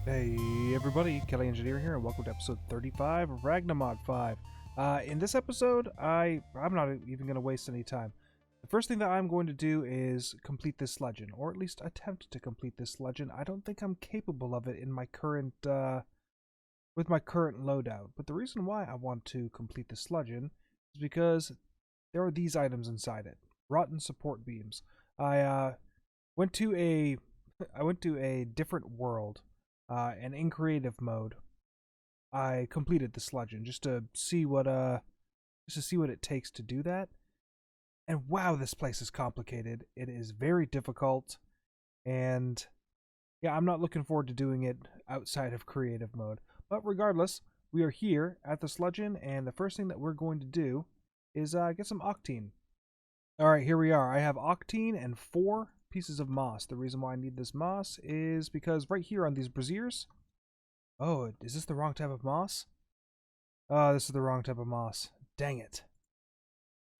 Hey everybody, Kelly Engineer here, and welcome to episode 35 of Ragnamod 5. In this episode, I'm not even going to waste any time. The first thing that I'm going to do is complete this sludgeon, or at least attempt to complete this sludgeon. I don't think I'm capable of it in my current, with my current loadout. But the reason why I want to complete the sludgeon is because there are these items inside it. Rotten support beams. I went to a different world. And in creative mode, I completed the sludgeon just to see what it takes to do that. And wow, this place is complicated. It is very difficult, and yeah, I'm not looking forward to doing it outside of creative mode. But regardless, we are here at the sludgeon, and the first thing that we're going to do is get some octine. All right, here we are. I have octine and 4 pieces of moss. The reason why I need this moss is because right here on these braziers... Oh, is this the wrong type of moss? Oh, this is the wrong type of moss. Dang it.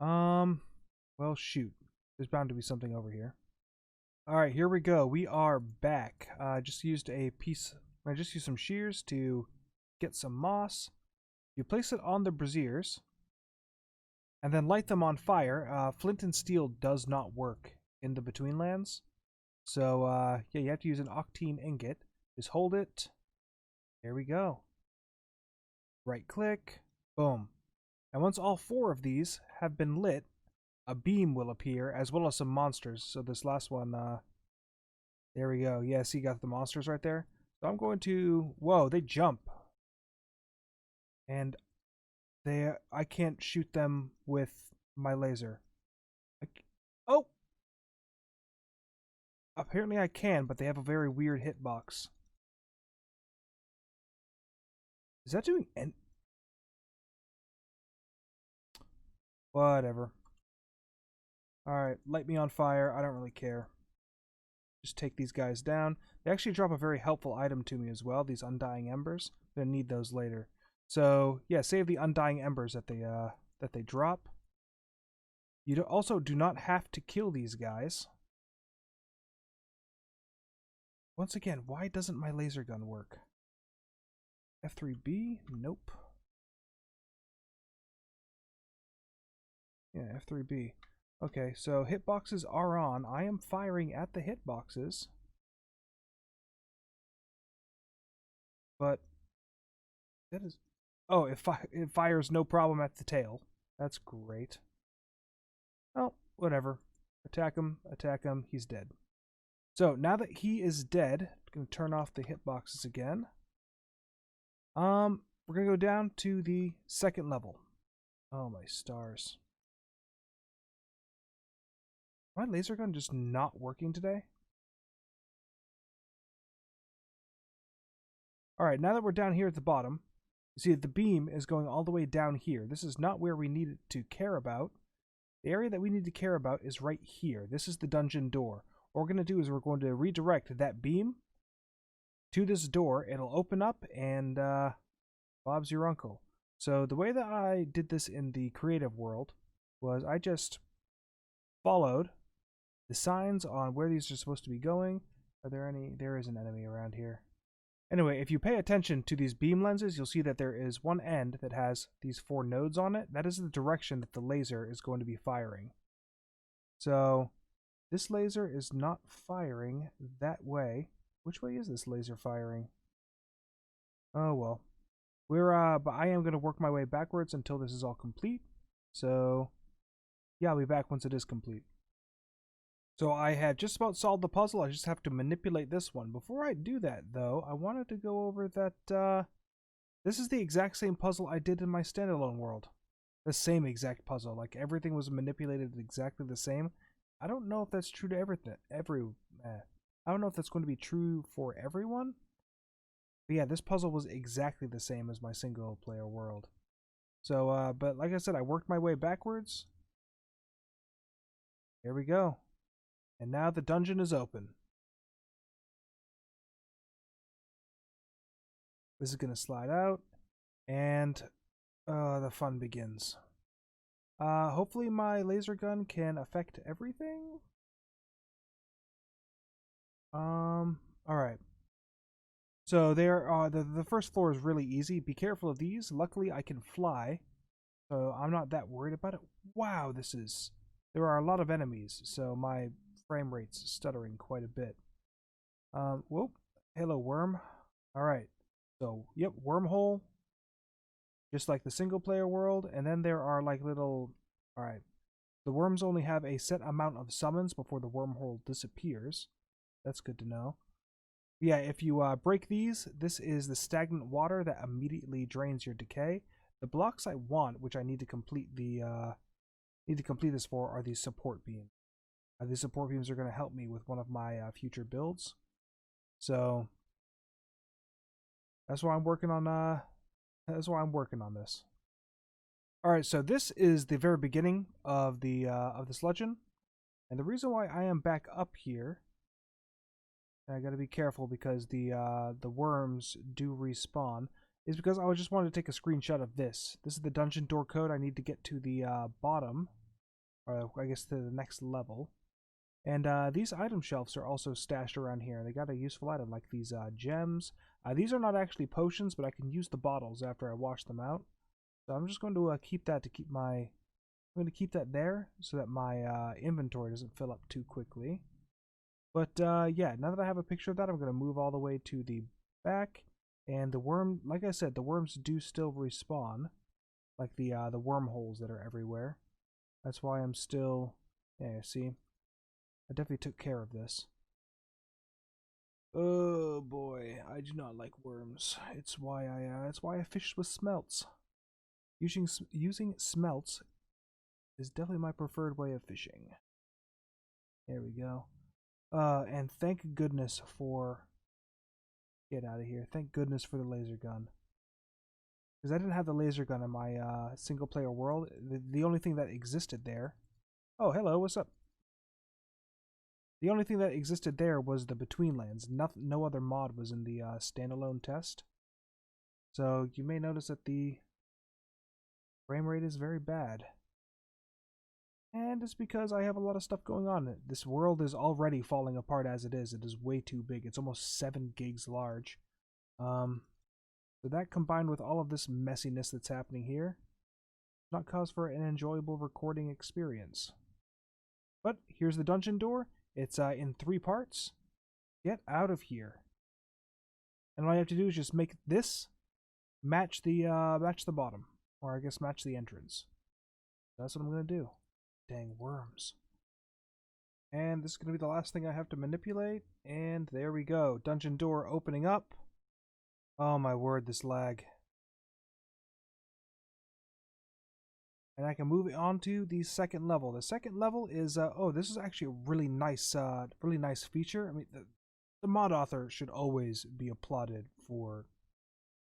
Well, shoot. There's bound to be something over here. Alright, here we go. We are back. I just used some shears to get some moss. You place it on the braziers, and then light them on fire. Flint and steel does not work in the Betweenlands. So, yeah, you have to use an octine ingot. Just hold it. There we go. Right click. Boom. And once all 4 of these have been lit, a beam will appear, as well as some monsters. So this last one, there we go. Yeah, see, you got the monsters right there. So I'm going to... Whoa, they jump. And I can't shoot them with my laser. Oh! Apparently I can, but they have a very weird hitbox. Is that doing Whatever. Alright, light me on fire. I don't really care. Just take these guys down. They actually drop a very helpful item to me as well, these undying embers. I'm gonna need those later. So, yeah, save the undying embers that they drop. You also do not have to kill these guys. Once again, why doesn't my laser gun work? F3B? Nope. Yeah, F3B. Okay, so hitboxes are on. I am firing at the hitboxes. But that is... Oh, it fires no problem at the tail. That's great. Oh, whatever. Attack him, he's dead. So, now that he is dead, I'm going to turn off the hitboxes again. We're going to go down to the 2nd level. Oh, my stars. My laser gun just not working today? Alright, now that we're down here at the bottom, you see the beam is going all the way down here. This is not where we need it to care about. The area that we need to care about is right here. This is the dungeon door. What we're going to do is we're going to redirect that beam to this door. It'll open up, and Bob's your uncle. So the way that I did this in the creative world was I just followed the signs on where these are supposed to be going. Are there any? There is an enemy around here. Anyway, if you pay attention to these beam lenses, you'll see that there is one end that has these 4 nodes on it. That is the direction that the laser is going to be firing. So this laser is not firing that way. Which way is this laser firing? Oh well. But I am going to work my way backwards until this is all complete. So yeah, I'll be back once it is complete. So I had just about solved the puzzle. I just have to manipulate this one. Before I do that, though, I wanted to go over that this is the exact same puzzle I did in my standalone world. The same exact puzzle. Like, everything was manipulated exactly the same. I don't know if that's true to everything. I don't know if that's going to be true for everyone. But yeah, this puzzle was exactly the same as my single-player world. So, but like I said, I worked my way backwards. Here we go. And now the dungeon is open. This is going to slide out, and the fun begins. Hopefully my laser gun can affect everything. Alright. So there are the first floor is really easy. Be careful of these. Luckily, I can fly, so I'm not that worried about it. Wow, there are a lot of enemies, so my frame rate's stuttering quite a bit. Whoop. Hello, worm. All right. So, yep, wormhole, just like the single player world, and then there are like little. All right. The worms only have a set amount of summons before the wormhole disappears. That's good to know. Yeah, if you break these, this is the stagnant water that immediately drains your decay. The blocks I want, which I need to complete this for, are these support beams. These support beams are going to help me with one of my future builds. So that's why I'm working on this. All right, so this is the very beginning of the sludgeon, and the reason why I am back up here, and I got to be careful because the worms do respawn, is because I just wanted to take a screenshot of this. This is the dungeon door code. I need to get to the bottom, or I guess to the next level. And these item shelves are also stashed around here. They got a useful item like these gems. These are not actually potions, but I can use the bottles after I wash them out. So I'm just going to keep that I'm going to keep that there so that my inventory doesn't fill up too quickly. But yeah, now that I have a picture of that, I'm going to move all the way to the back. And the worm, like I said, the worms do still respawn, like the wormholes that are everywhere. That's why I'm still, yeah, see, I definitely took care of this. Oh boy, I do not like worms. It's why I fished with smelts. Using smelts is definitely my preferred way of fishing. There we go. And thank goodness for... Get out of here. Thank goodness for the laser gun. Because I didn't have the laser gun in my single player world. The only thing that existed there... Oh, hello, what's up? The only thing that existed there was the Betweenlands. No other mod was in the standalone test. So you may notice that the frame rate is very bad. And it's because I have a lot of stuff going on. This world is already falling apart as it is. It is way too big. It's almost 7 gigs large. So that combined with all of this messiness that's happening here, not cause for an enjoyable recording experience. But here's the dungeon door. It's in 3 parts. Get out of here. And all I have to do is just make this match the bottom, or I guess match the entrance. That's what I'm gonna do. Dang worms. And this is going to be the last thing I have to manipulate. And there we go. Dungeon door opening up. Oh my word, this lag. And I can move on to the second level. The second level is, oh, this is actually a really nice feature. I mean, the mod author should always be applauded for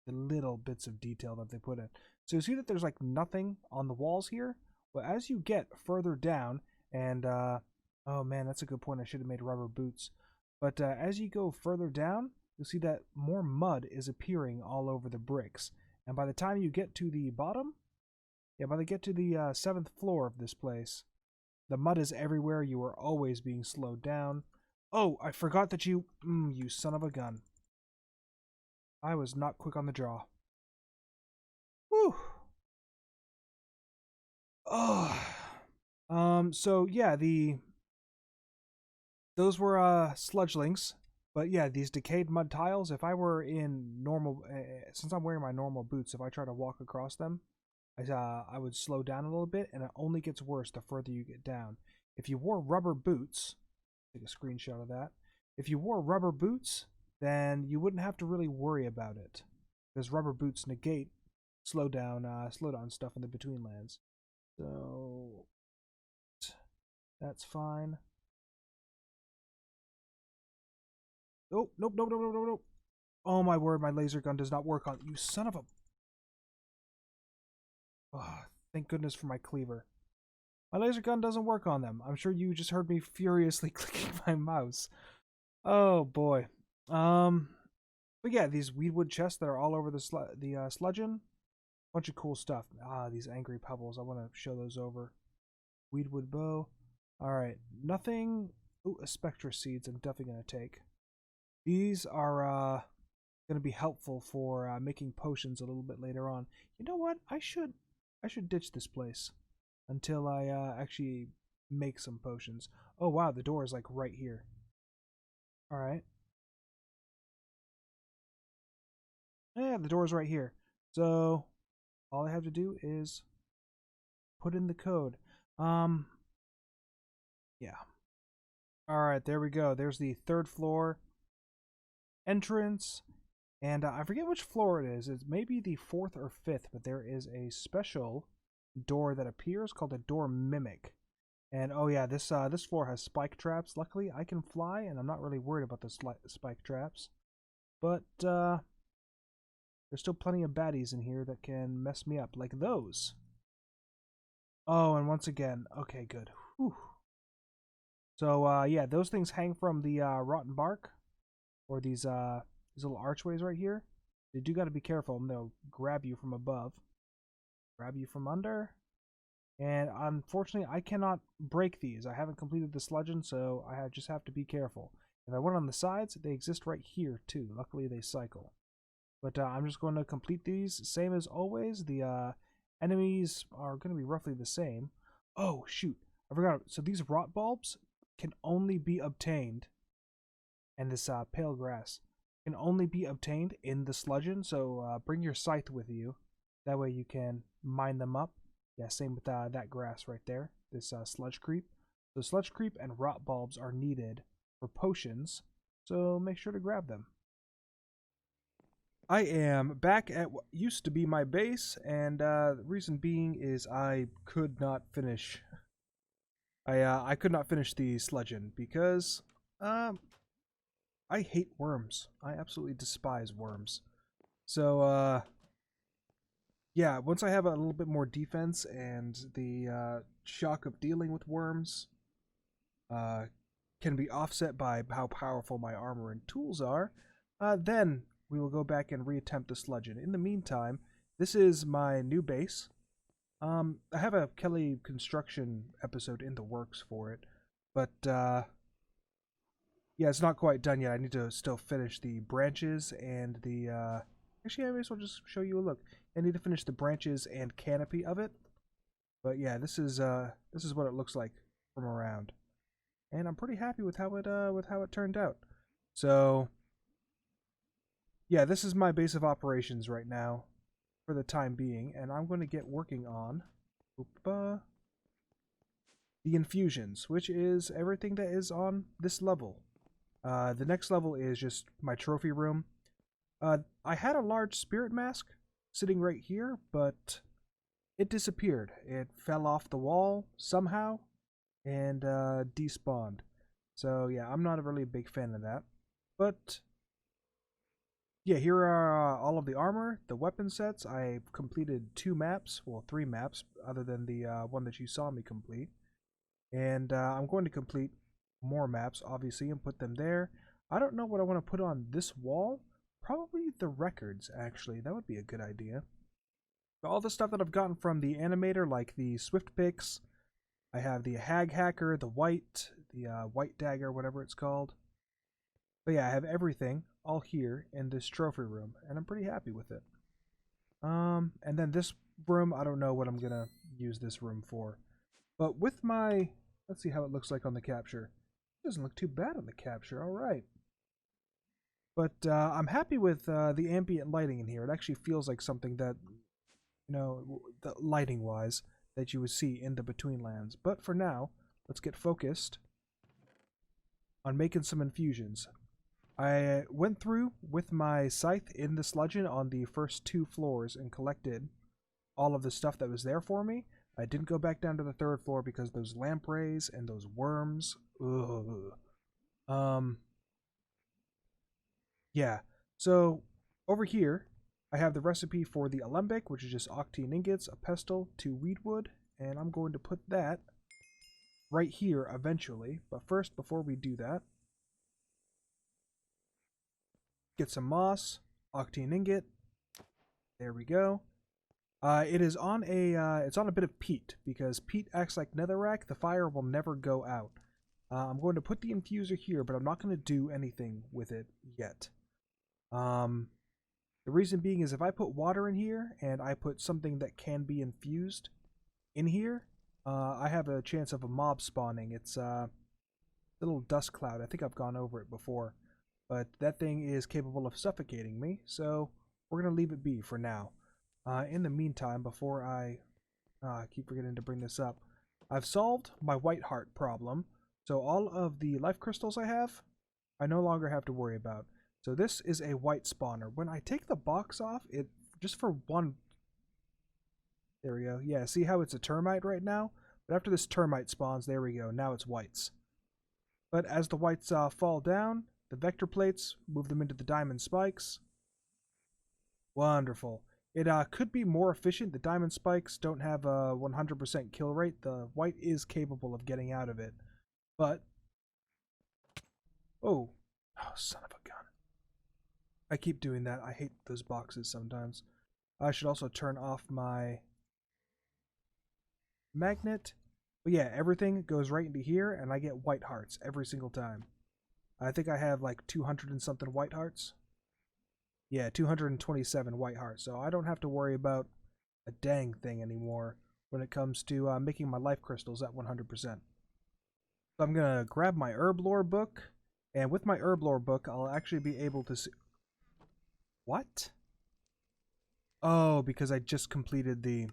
the little bits of detail that they put in. So you see that there's like nothing on the walls here? Well, as you get further down, and oh man, that's a good point. I should have made rubber boots. But as you go further down, you'll see that more mud is appearing all over the bricks. And by the time you get to the bottom, yeah, by the get to the 7th floor of this place, the mud is everywhere. You are always being slowed down. Oh, I forgot that you son of a gun. I was not quick on the draw. Whew. Oh, so yeah, those were sludgelings, but yeah, these decayed mud tiles. If I were in normal, since I'm wearing my normal boots, if I try to walk across them, I would slow down a little bit, and it only gets worse the further you get down. If you wore rubber boots, take a screenshot of that. If you wore rubber boots, then you wouldn't have to really worry about it, because rubber boots negate slow down stuff in the Betweenlands. So that's fine. Oh, nope, nope, nope, nope, nope, nope. Oh my word, my laser gun does not work on you, son of a... Oh, thank goodness for my cleaver. My laser gun doesn't work on them. I'm sure you just heard me furiously clicking my mouse. Oh boy. But yeah, these weedwood chests that are all over the sludgeon. Bunch of cool stuff. These angry pebbles. I want to show those over. Weedwood bow. Alright, nothing... Ooh, a spectra seeds I'm definitely going to take. These are, going to be helpful for making potions a little bit later on. You know what? I should ditch this place until I actually make some potions. Oh wow, the door is like right here. All right. Yeah, the door's right here. So all I have to do is put in the code. Yeah. All right, there we go. There's the third floor entrance. And I forget which floor it is. It's maybe the fourth or fifth, but there is a special door that appears called a door mimic. And oh yeah, this floor has spike traps. Luckily, I can fly, and I'm not really worried about the spike traps. But there's still plenty of baddies in here that can mess me up, like those. Oh, and once again, okay, good. Whew. So yeah, those things hang from the rotten bark, or these little archways right here. You do got to be careful, and they'll grab you from above, grab you from under. And unfortunately, I cannot break these. I haven't completed the sludgeon, so I just have to be careful. If I went on the sides, they exist right here too. Luckily, they cycle. But I'm just going to complete these. Same as always, the enemies are going to be roughly the same. Oh, shoot. I forgot. So these rot bulbs can only be obtained, and this pale grass can only be obtained in the sludgeon, so bring your scythe with you. That way you can mine them up. Yeah, same with that grass right there, this sludge creep. So sludge creep and rot bulbs are needed for potions, so make sure to grab them. I am back at what used to be my base, and the reason being is I could not finish. I could not finish the sludgeon because I hate worms. I absolutely despise worms. So yeah, once I have a little bit more defense and the shock of dealing with worms can be offset by how powerful my armor and tools are, then we will go back and reattempt the sludgeon. In the meantime, this is my new base. I have a Kelly construction episode in the works for it, but yeah, it's not quite done yet. I need to still finish the branches and the actually, I may as well just show you a look. I need to finish the branches and canopy of it. But yeah, this is what it looks like from around. And I'm pretty happy with how it turned out. So yeah, this is my base of operations right now for the time being, and I'm going to get working on the infusions, which is everything that is on this level. The next level is just my trophy room. I had a large spirit mask sitting right here, but it disappeared. It fell off the wall somehow and despawned. So yeah, I'm not a really big fan of that. But yeah, here are all of the armor, the weapon sets. I've completed 2 maps, well 3 maps, other than the one that you saw me complete. And I'm going to complete more maps, obviously, and put them there. I don't know what I want to put on this wall. Probably the records, actually. That would be a good idea. All the stuff that I've gotten from the animator, like the Swift Picks, I have the Hag Hacker, the White Dagger, whatever it's called. But yeah, I have everything all here in this trophy room, and I'm pretty happy with it. And then this room, I don't know what I'm gonna use this room for. But with my, let's see how it looks like on the capture. It doesn't look too bad on the capture, alright. But I'm happy with the ambient lighting in here. It actually feels like something that, you know, lighting-wise, that you would see in the Betweenlands. But for now, let's get focused on making some infusions. I went through with my scythe in the sludgeon on the first 2 floors and collected all of the stuff that was there for me. I didn't go back down to the 3rd floor because those lampreys and those worms. Ugh. Yeah. So over here, I have the recipe for the alembic, which is just octane ingots, a pestle, 2 weedwood, and I'm going to put that right here eventually. But first, before we do that, get some moss, octane ingot. There we go. It is on it's on a bit of peat because peat acts like netherrack. The fire will never go out. I'm going to put the infuser here, but I'm not going to do anything with it yet. The reason being is if I put water in here and I put something that can be infused in here, I have a chance of a mob spawning. It's a little dust cloud. I think I've gone over it before. But that thing is capable of suffocating me, so we're going to leave it be for now. In the meantime, before I keep forgetting to bring this up, I've solved my white heart problem. So all of the life crystals I have, I no longer have to worry about. So this is a white spawner. When I take the box off, it just for one... There we go. Yeah, see how it's a termite right now? But after this termite spawns, there we go. Now it's whites. But as the whites fall down, the vector plates, move them into the diamond spikes. Wonderful. It could be more efficient. The diamond spikes don't have a 100% kill rate. The white is capable of getting out of it. But... Oh, son of a gun. I keep doing that. I hate those boxes sometimes. I should also turn off my magnet. But yeah, everything goes right into here, and I get white hearts every single time. I think I have like 200 and something white hearts. Yeah, 227 white hearts. So I don't have to worry about a dang thing anymore when it comes to making my life crystals at 100%. So I'm going to grab my herb lore book. And with my herb lore book, I'll actually be able to see... What? Oh, because I just completed the...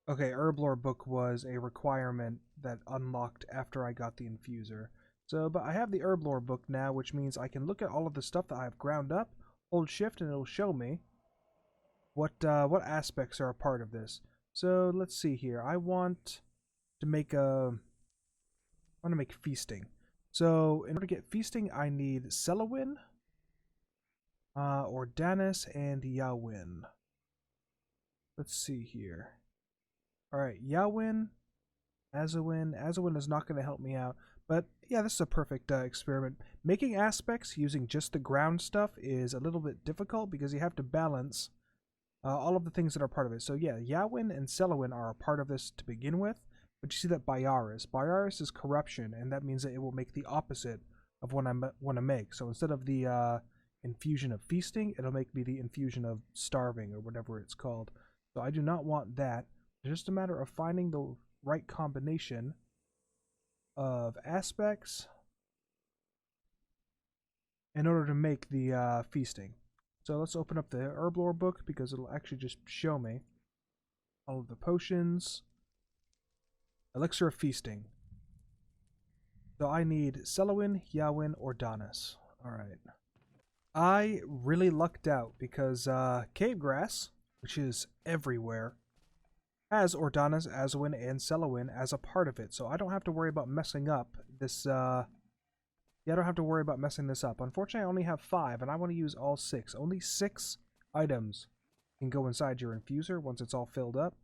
Okay, herb lore book was a requirement that unlocked after I got the infuser. So, but I have the herb lore book now, which means I can look at all of the stuff that I've ground up, hold shift, and it'll show me what aspects are a part of this. So let's see here. I want to make feasting. So in order to get feasting, I need Selawin, Ordanis, and Yawin. Let's see here. Alright, Yawin, Azawin. Azawin is not going to help me out. But yeah, this is a perfect experiment. Making aspects using just the ground stuff is a little bit difficult because you have to balance all of the things that are part of it. So yeah, Yawin and Selawin are a part of this to begin with. But you see that Byaris is corruption, and that means that it will make the opposite of what I want to make. So instead of the infusion of feasting, it'll make me the infusion of starving, or whatever it's called. So I do not want that. It's just a matter of finding the right combination of aspects in order to make the feasting. So let's open up the herb lore book because it'll actually just show me all of the potions. Elixir of feasting. So I need Selawin, Yawin, Ordanis. Alright. I really lucked out because cave grass, which is everywhere, has Ordanis, Azawin, and Selawin as a part of it. So I don't have to worry about messing up this, yeah, I don't have to worry about messing this up. Unfortunately, I only have 5, and I want to use all 6. Only 6 items can go inside your infuser once it's all filled up.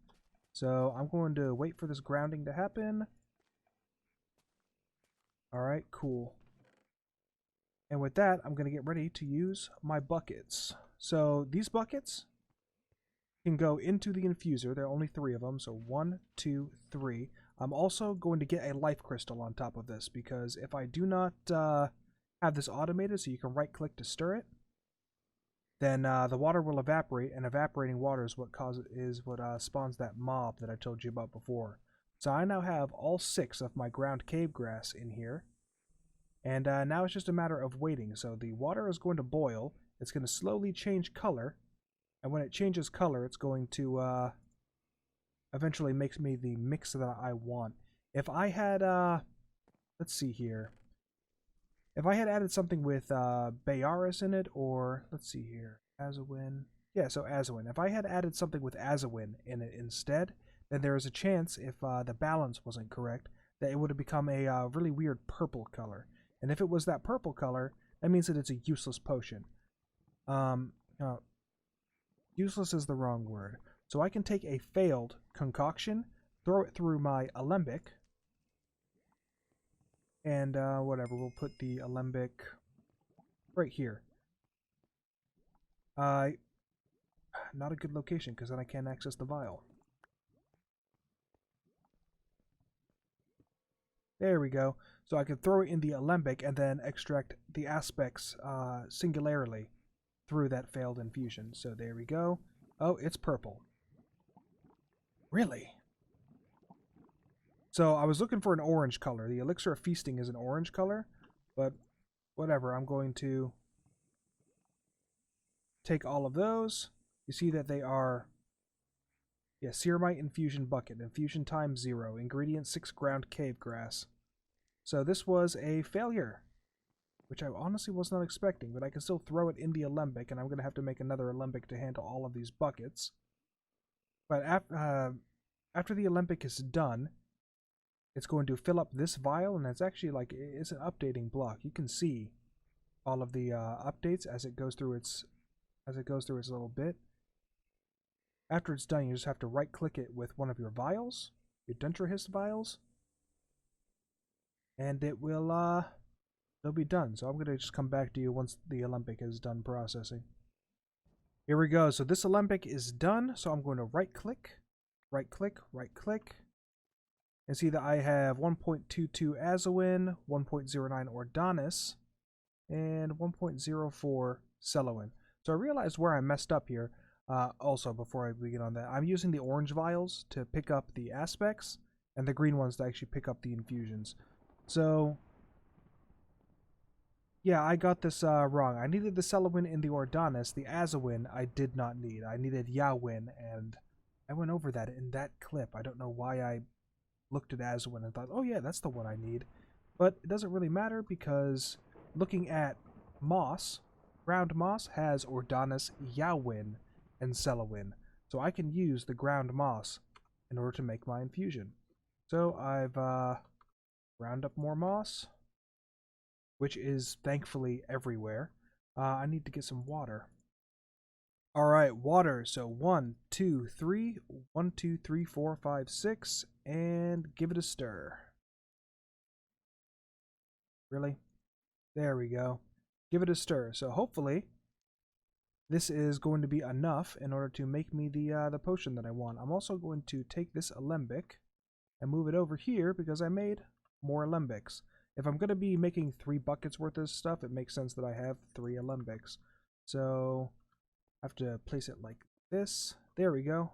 So I'm going to wait for this grounding to happen. Alright, cool. And with that, I'm going to get ready to use my buckets. So these buckets can go into the infuser. There are only 3 of them, so 1, 2, 3. I'm also going to get a life crystal on top of this, because if I do not have this automated so you can right click to stir it, then the water will evaporate, and evaporating water is what spawns that mob that I told you about before. So I now have all 6 of my ground cave grass in here, and now it's just a matter of waiting. So the water is going to boil, it's going to slowly change color, and when it changes color, it's going to eventually make me the mix that I want. If I had, let's see here. If I had added something with Byaris in it, or, let's see here, Azawin. Yeah, so Azawin. If I had added something with Azawin in it instead, then there is a chance, if the balance wasn't correct, that it would have become a really weird purple color. And if it was that purple color, that means that it's a useless potion. Useless is the wrong word. So I can take a failed concoction, throw it through my alembic, and whatever, we'll put the alembic right here. Not a good location, because then I can't access the vial. There we go. So I can throw it in the alembic and then extract the aspects singularly through that failed infusion. So there we go. Oh, it's purple. Really? So I was looking for an orange color. The elixir of feasting is an orange color, but whatever. I'm going to take all of those. You see that they are, yeah, ceramite infusion bucket. Infusion time 0. Ingredient 6 ground cave grass. So this was a failure, which I honestly was not expecting, but I can still throw it in the alembic, and I'm going to have to make another alembic to handle all of these buckets. But after the alembic is done, it's going to fill up this vial, and it's actually like, it's an updating block. You can see all of the updates as it goes through its little bit. After it's done, you just have to right click it with one of your vials, your dentrahist vials, and it will it'll be done. So I'm going to just come back to you once the alembic is done processing. Here we go. So this alembic is done, so I'm going to right click, and see that I have 1.22 Azowin, 1.09 Ordanis, and 1.04 Selowin. So I realized where I messed up here. Also, before I begin on that, I'm using the orange vials to pick up the aspects, and the green ones to actually pick up the infusions. So, yeah, I got this wrong. I needed the Selowin in the Ordanis. The Azowin I did not need. I needed Yawin, and I went over that in that clip. I don't know why I looked at Azowin and thought, oh yeah, that's the one I need. But it doesn't really matter, because looking at moss, ground moss has Ordanis, Yawin, and Selowin. So I can use the ground moss in order to make my infusion. So I've ground up more moss, which is thankfully everywhere. I need to get some water. Alright, water. So 1, 2, 3, 1, 2, 3, 4, 5, 6, and give it a stir. Really? There we go. Give it a stir. So hopefully this is going to be enough in order to make me the potion that I want. I'm also going to take this alembic and move it over here because I made more alembics. If I'm going to be making 3 buckets worth of stuff, it makes sense that I have 3 alembics. So I have to place it like this. There we go.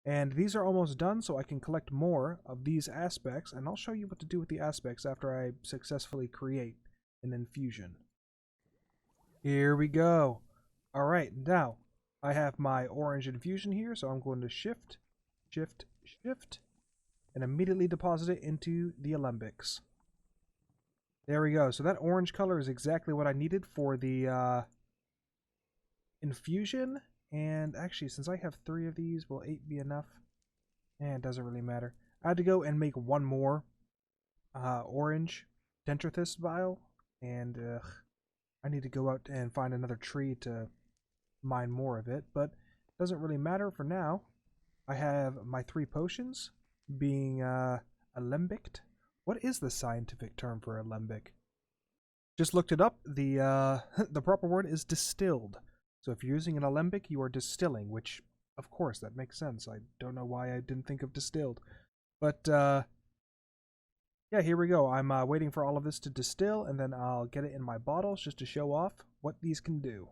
And these are almost done, so I can collect more of these aspects, and I'll show you what to do with the aspects after I successfully create an infusion. Here we go. Alright, now I have my orange infusion here, so I'm going to shift, shift, shift, and immediately deposit it into the alembics. There we go. So that orange color is exactly what I needed for the infusion. And actually, since I have 3 of these, will 8 be enough? It doesn't really matter. I had to go and make one more orange dentrahist vial, and I need to go out and find another tree to mine more of it, but it doesn't really matter for now. I have my 3 potions being alembiced. What is the scientific term for alembic? Just looked it up. The the proper word is distilled. So if you're using an alembic, you are distilling, which, of course, that makes sense. I don't know why I didn't think of distilled. But, yeah, here we go. I'm waiting for all of this to distill, and then I'll get it in my bottles just to show off what these can do.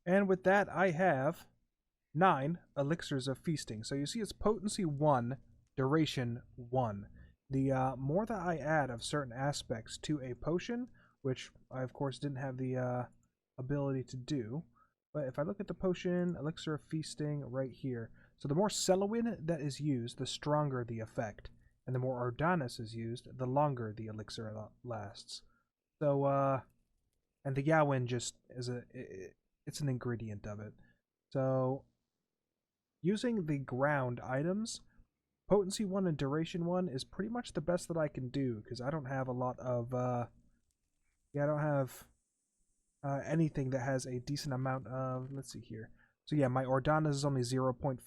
And with that, I have 9 elixirs of feasting. So you see it's potency 1, duration 1. The more that I add of certain aspects to a potion, which I, of course, didn't have the ability to do, but if I look at the potion, elixir of feasting right here, so the more Selowin that is used, the stronger the effect. And the more Ordanis is used, the longer the elixir lasts. So, and the Yawin just is it's an ingredient of it. So, using the ground items, potency 1 and duration 1 is pretty much the best that I can do, because I don't have a lot of, I don't have anything that has a decent amount of, let's see here. So yeah, my Ordanis is only 0.52,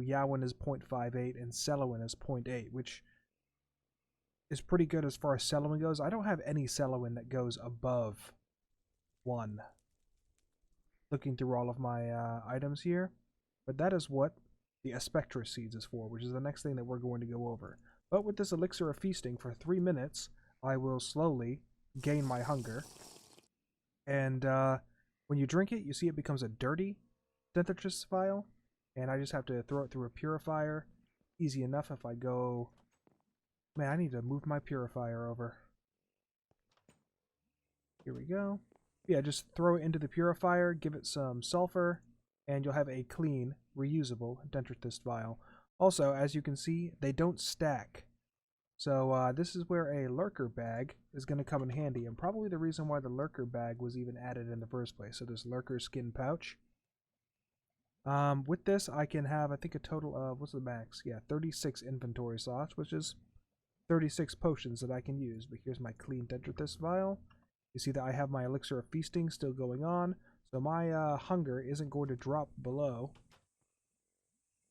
Yawin is 0.58, and Selowin is 0.8, which is pretty good as far as Selowin goes. I don't have any Selowin that goes above 1. Looking through all of my items here. But that is what the spectra seeds is for, which is the next thing that we're going to go over. But with this elixir of feasting for 3 minutes, I will slowly gain my hunger. And when you drink it, you see it becomes a dirty dentifrice vial. And I just have to throw it through a purifier. Easy enough if I go... Man, I need to move my purifier over. Here we go. Yeah, just throw it into the purifier, give it some sulfur, and you'll have a clean, reusable dentifrice vial. Also, as you can see, they don't stack. So this is where a lurker bag is going to come in handy, and probably the reason why the lurker bag was even added in the first place. So this lurker skin pouch. With this, I can have, I think, a total of, what's the max? Yeah, 36 inventory slots, which is 36 potions that I can use. But here's my clean dentifrice vial. You see that I have my elixir of feasting still going on, so my hunger isn't going to drop below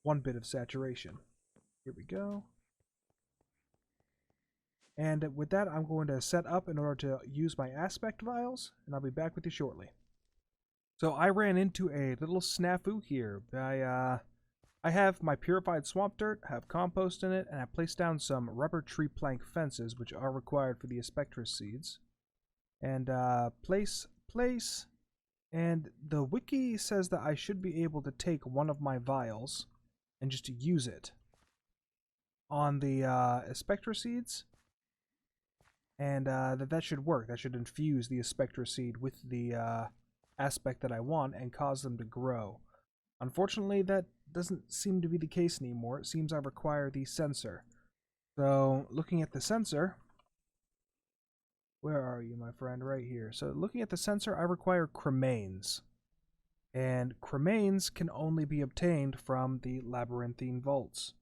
1 bit of saturation. Here we go. And with that, I'm going to set up in order to use my aspect vials, and I'll be back with you shortly. So I ran into a little snafu here. I have my purified swamp dirt, have compost in it, and I placed down some rubber tree plank fences, which are required for the spectra seeds. And place, and the wiki says that I should be able to take one of my vials and just use it on the spectra seeds, and that should work. That should infuse the spectra seed with the aspect that I want and cause them to grow. Unfortunately, that doesn't seem to be the case anymore. It seems I require the sensor. So looking at the sensor, where are you, my friend? Right here. So looking at the sensor, I require cremains. And cremains can only be obtained from the labyrinthine vaults.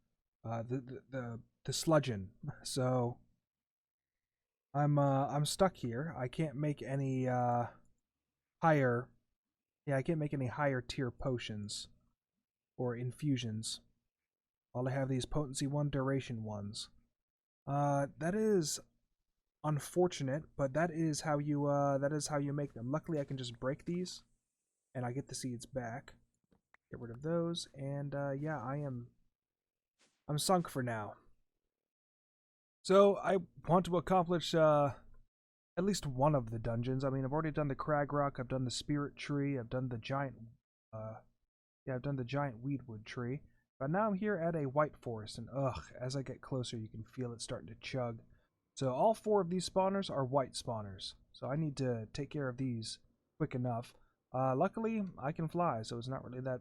The sludgeon. So I'm stuck here. I can't make any higher... Yeah, I can't make any higher tier potions or infusions. All I have these potency 1, duration 1s. That is unfortunate, but that is how you make them. Luckily, I can just break these, and I get the seeds back. Get rid of those, and yeah, I'm sunk for now. So I want to accomplish at least one of the dungeons. I mean, I've already done the Crag Rock, I've done the Spirit Tree, I've done the giant, I've done the giant Weedwood Tree. But now I'm here at a White Forest, and ugh, as I get closer, you can feel it starting to chug. So all 4 of these spawners are white spawners. So I need to take care of these quick enough. Luckily, I can fly, so it's not really that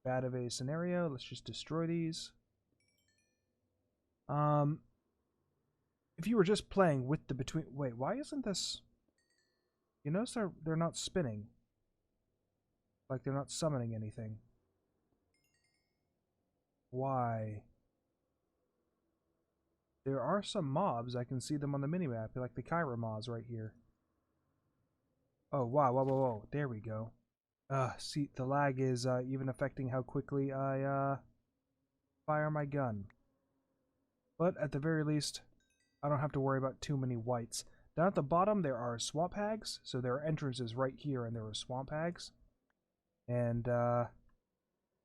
bad of a scenario. Let's just destroy these. If you were just playing with the between... Wait, why isn't this... You notice they're not spinning. Like they're not summoning anything. Why? There are some mobs. I can see them on the minimap, like the Kyra mobs right here. Oh, wow, whoa, whoa, whoa. There we go. See, the lag is even affecting how quickly I fire my gun. But at the very least, I don't have to worry about too many whites. Down at the bottom, there are swamp hags. So there are entrances right here, and there are swamp hags. And,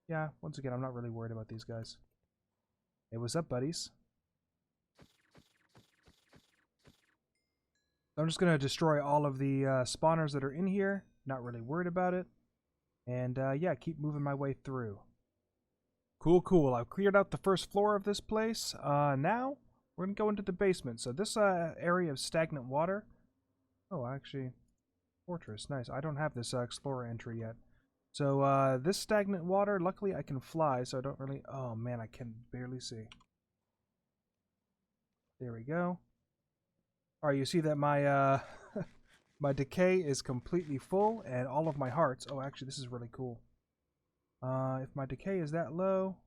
yeah, once again, I'm not really worried about these guys. Hey, what's up, buddies? I'm just going to destroy all of the spawners that are in here. Not really worried about it. And, yeah, keep moving my way through. Cool, cool. I've cleared out the first floor of this place. Now, we're going to go into the basement. So this area of stagnant water... Oh, actually, fortress. Nice. I don't have this explorer entry yet. So, this stagnant water, luckily I can fly, so I don't really... Oh, man, I can barely see. There we go. Alright, you see that my, my decay is completely full, and all of my hearts... Oh, actually, this is really cool. If my decay is that low...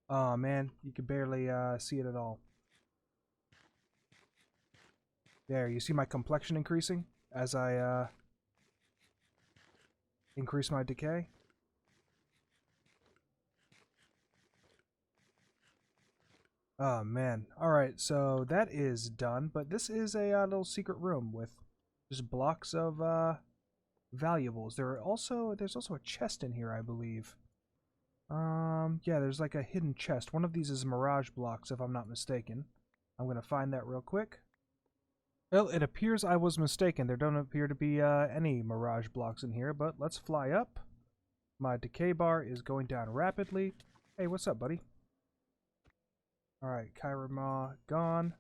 Oh, man, you can barely see it at all. There, you see my complexion increasing as I increase my decay? Oh, man. Alright, so that is done, but this is a little secret room with just blocks of valuables. There's also a chest in here, I believe. Yeah, there's like a hidden chest. One of these is mirage blocks, if I'm not mistaken. I'm going to find that real quick. Well, it appears I was mistaken. There don't appear to be any mirage blocks in here, but let's fly up. My decay bar is going down rapidly. Hey, what's up, buddy? Alright, Kairama gone.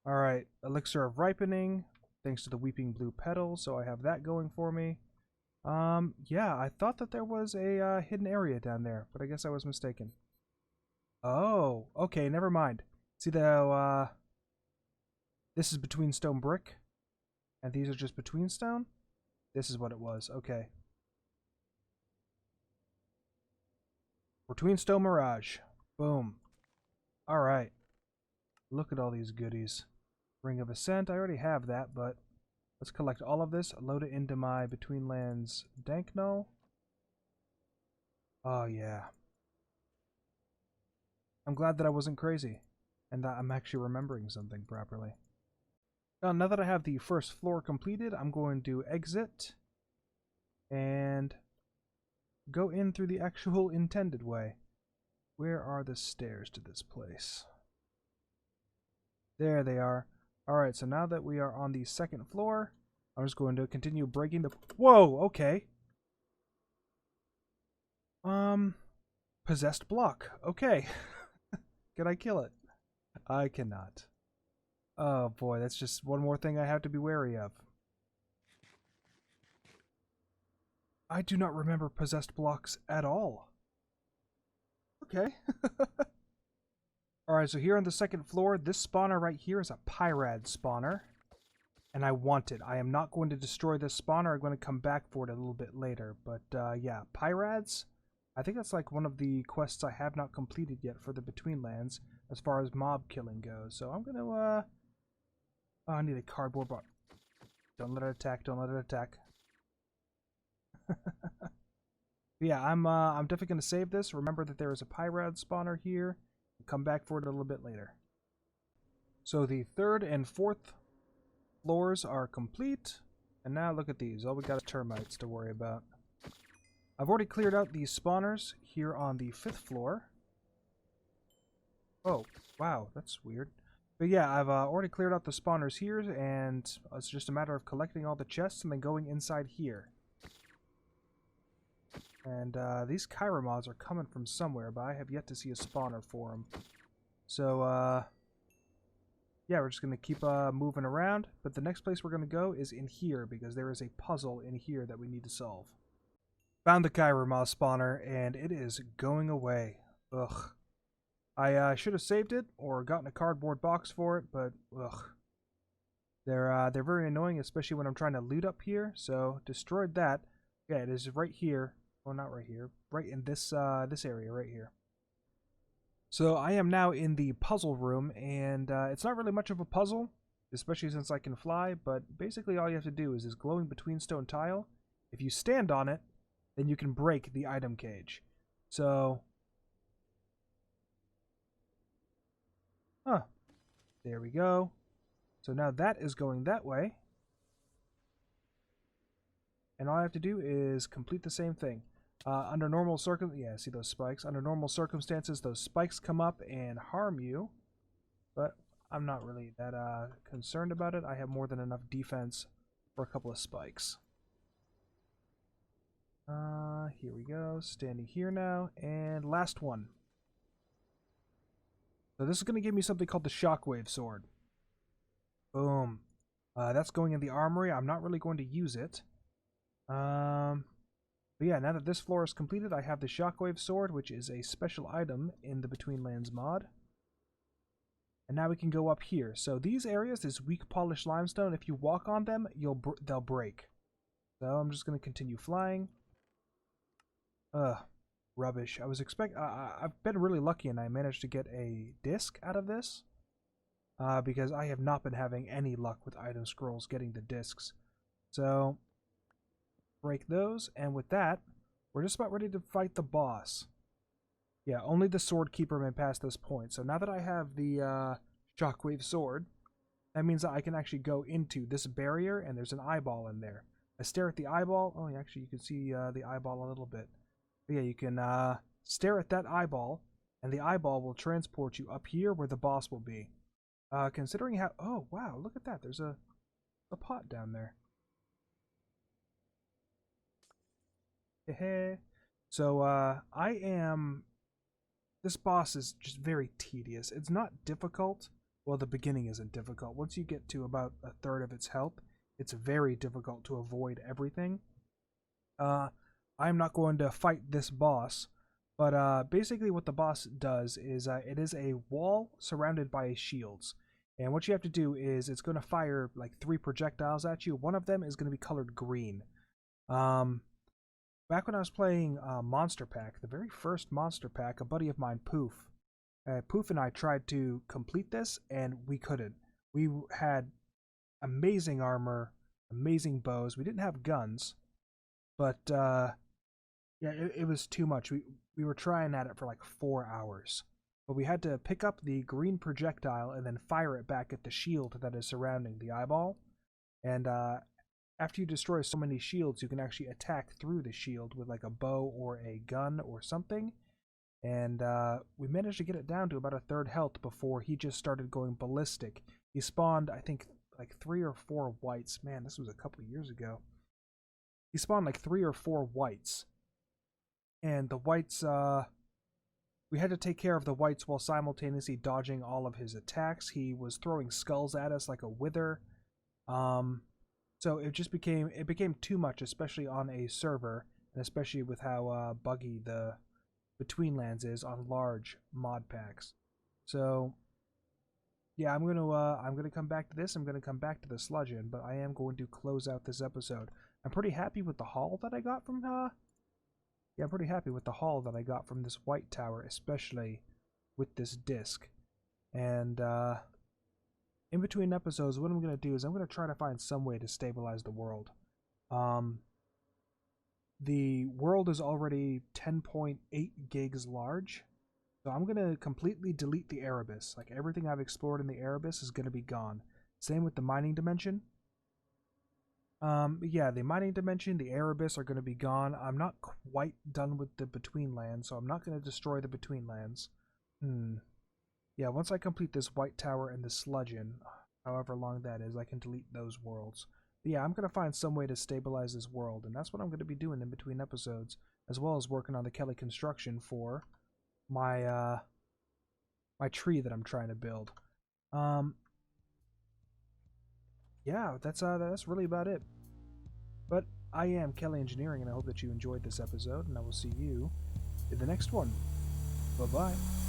Alright, Elixir of Ripening, thanks to the Weeping Blue Petal, so I have that going for me. Yeah, I thought that there was a hidden area down there, but I guess I was mistaken. Oh, okay, never mind. See the, this is between stone brick, and these are just between stone? This is what it was, okay. Between stone mirage. Boom. Alright. Look at all these goodies. Ring of Ascent, I already have that, but let's collect all of this, load it into my Betweenlands Danknull. Oh yeah. I'm glad that I wasn't crazy, and that I'm actually remembering something properly. Now that I have the first floor completed, I'm going to exit and go in through the actual intended way. Where are the stairs to this place? There they are. Alright, so now that we are on the second floor, I'm just going to continue breaking the... Whoa, okay. Possessed block. Okay. Can I kill it? I cannot. Oh boy, that's just one more thing I have to be wary of. I do not remember possessed blocks at all. Okay. Alright, so here on the second floor, this spawner right here is a Pyrad spawner. And I want it. I am not going to destroy this spawner. I'm going to come back for it a little bit later. But yeah, Pyrads. I think that's like one of the quests I have not completed yet for the Betweenlands as far as mob killing goes. So I'm going to, oh, I need a cardboard box. Don't let it attack. Don't let it attack. Yeah, I'm definitely going to save this. Remember that there is a Pyrad spawner here. Come back for it a little bit later. So the third and fourth floors are complete. And now look at these. All we got is termites to worry about. I've already cleared out these spawners here on the fifth floor. Oh, wow, that's weird. But yeah, I've already cleared out the spawners here, and it's just a matter of collecting all the chests and then going inside here. And these Kairamas are coming from somewhere, but I have yet to see a spawner for them. So, yeah, we're just going to keep moving around. But the next place we're going to go is in here, because there is a puzzle in here that we need to solve. Found the Kairama spawner, and it is going away. Ugh. I should have saved it, or gotten a cardboard box for it, but ugh. They're very annoying, especially when I'm trying to loot up here, so destroyed that. Yeah, it is right here. Well, not right here. Right in this this area right here. So I am now in the puzzle room, and it's not really much of a puzzle, especially since I can fly, but basically all you have to do is this glowing between stone tile. If you stand on it, then you can break the item cage. So, there we go. So now that is going that way. And all I have to do is complete the same thing. Under normal yeah, see those spikes? Under normal circumstances, those spikes come up and harm you. But I'm not really that concerned about it. I have more than enough defense for a couple of spikes. Here we go. Standing here now. And last one. So this is going to give me something called the Shockwave Sword. Boom. That's going in the armory. I'm not really going to use it. But yeah, now that this floor is completed, I have the Shockwave Sword, which is a special item in the Betweenlands mod. And now we can go up here. So these areas, this weak polished limestone, if you walk on them, they'll break. So I'm just going to continue flying. Rubbish. I've been really lucky and I managed to get a disc out of this. Because I have not been having any luck with item scrolls getting the discs. So, break those, and with that, we're just about ready to fight the boss. Yeah, only the Sword Keeper may pass this point. So now that I have the Shockwave Sword, that means that I can actually go into this barrier, and there's an eyeball in there. I stare at the eyeball. Oh, actually, you can see the eyeball a little bit. But yeah, you can stare at that eyeball, and the eyeball will transport you up here where the boss will be. Considering how... Oh, wow, look at that. There's a pot down there. Hehe. So, I am... This boss is just very tedious. It's not difficult. Well, the beginning isn't difficult. Once you get to about a third of its health, it's very difficult to avoid everything. I'm not going to fight this boss, but basically what the boss does is it is a wall surrounded by shields. And what you have to do is it's going to fire like 3 projectiles at you. One of them is going to be colored green. Back when I was playing Monster Pack, the very first Monster Pack, a buddy of mine, Poof and I tried to complete this, and we couldn't. We had amazing armor, amazing bows. We didn't have guns, but yeah, it was too much. We were trying at it for like 4 hours, but we had to pick up the green projectile and then fire it back at the shield that is surrounding the eyeball. And after you destroy so many shields, you can actually attack through the shield with like a bow or a gun or something. And we managed to get it down to about a third health before he just started going ballistic. He spawned, I think, like 3 or 4 whites. Man, this was a couple years ago. He spawned like 3 or 4 whites. And the whites, we had to take care of the whites while simultaneously dodging all of his attacks. He was throwing skulls at us like a wither. So it just became too much, especially on a server, and especially with how buggy the Betweenlands is on large mod packs. So yeah, I'm gonna come back to this. I'm gonna come back to the sludgeon, but I am going to close out this episode. I'm pretty happy with the haul that I got from yeah, I'm pretty happy with the haul that I got from this white tower, especially with this disc. And in between episodes, what I'm going to do is I'm going to try to find some way to stabilize the world. The world is already 10.8 gigs large, so I'm going to completely delete the Erebus. Like, everything I've explored in the Erebus is going to be gone. Same with the mining dimension. Yeah, the mining dimension, the Erebus are going to be gone. I'm not quite done with the Betweenlands, so I'm not going to destroy the Betweenlands. Yeah, once I complete this white tower and the sludgeon, however long that is, I can delete those worlds. But yeah, I'm going to find some way to stabilize this world, and that's what I'm going to be doing in between episodes, as well as working on the Kelly construction for my my tree that I'm trying to build. Yeah, that's really about it. But I am Kelly Engineering, and I hope that you enjoyed this episode, and I will see you in the next one. Bye-bye.